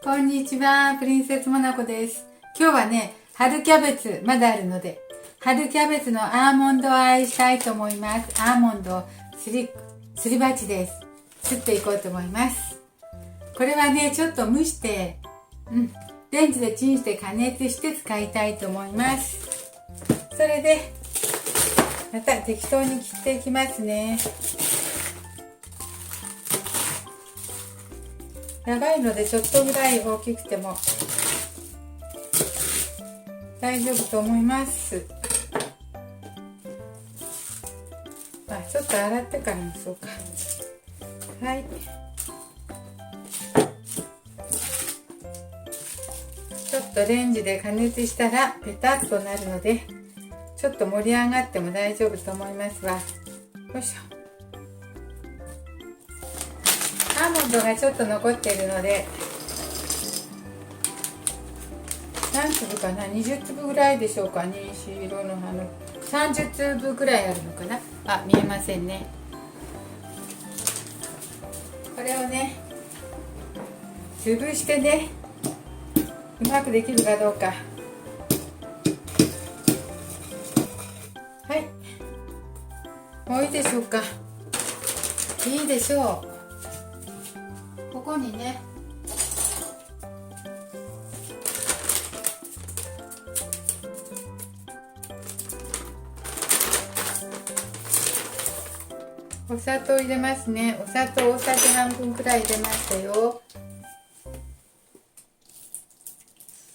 こんにちは、プリンセスモナコです。今日はね、春キャベツまだあるので、春キャベツのアーモンド和えしたいと思います。アーモンドをすり鉢です。すっていこうと思います。これはね、ちょっと蒸して、レンジでチンして加熱して使いたいと思います。それで、また適当に切っていきますね。長いのでちょっとぐらい大きくても大丈夫と思います。ちょっと洗ってからにしようか。はい。ちょっとレンジで加熱したらペタッとなるので、ちょっと盛り上がっても大丈夫と思いますわ。よいしょ。アーモンドがちょっと残っているので、何粒かな、20粒ぐらいでしょうか。虹色の葉の30粒ぐらいあるのかな。見えませんね。これをね、潰してね、うまくできるかどうか。はい、もういいでしょうか。いいでしょう。ここにね、お砂糖入れますね。お砂糖大さじ半分くらい入れましたよ。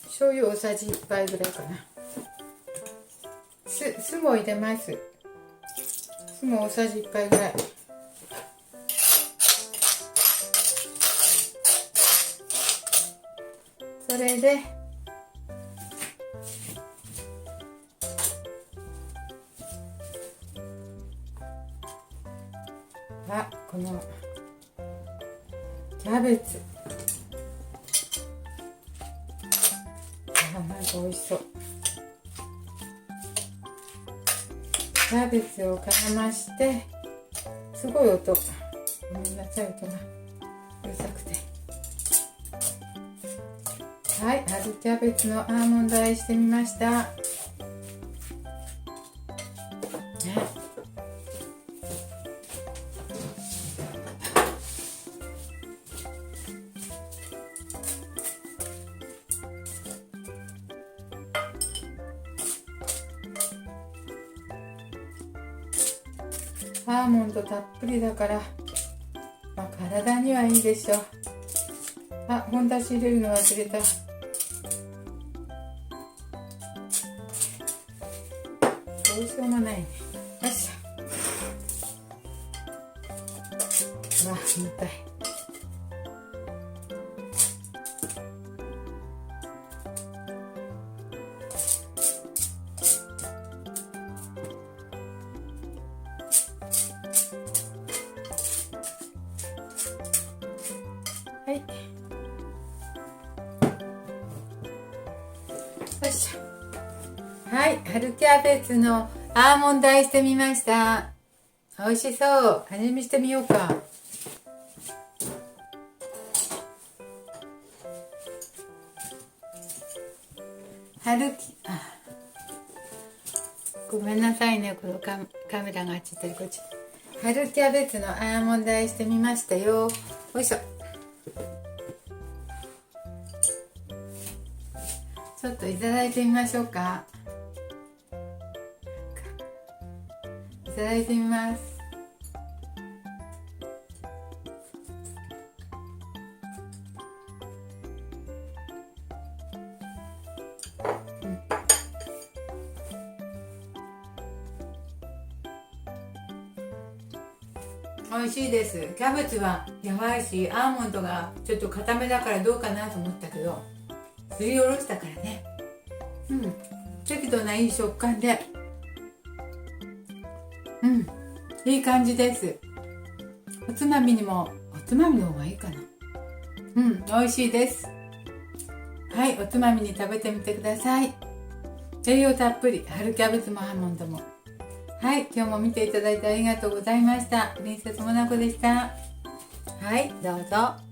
醤油大さじ1杯ぐらいかな。酢も入れます。酢も大さじ1杯ぐらい。それでこのキャベツ、なんか美味しそう。キャベツを絡まして、すごい音、ごめんなさい、音がうるさくて。はい、春キャベツのアーモンド和えしてみました。ね、アーモンドたっぷりだから、体にはいいでしょう。本だし入れるの忘れた。どうしようもないね。よっしゃ。重たい。はい。よいしょ。はい、春キャベツのアーモンド和えしてみました。美味しそう。味見してみようか。ごめんなさいね、このカメラがあっち行ったりこっち。春キャベツのアーモンド和えしてみましたよ。よいしょ。ちょっといただいてみましょうか。いただいてみます。美味しいです。キャベツはやばいし、アーモンドがちょっと固めだからどうかなと思ったけど、すりおろしたからね、適度ないい食感で、いい感じです。おつまみの方がいいかな。美味しいです。はい、おつまみに食べてみてください。栄養たっぷり、春キャベツもアーモンドも。はい、今日も見ていただいてありがとうございました。プリンセスモナコでした。はい、どうぞ。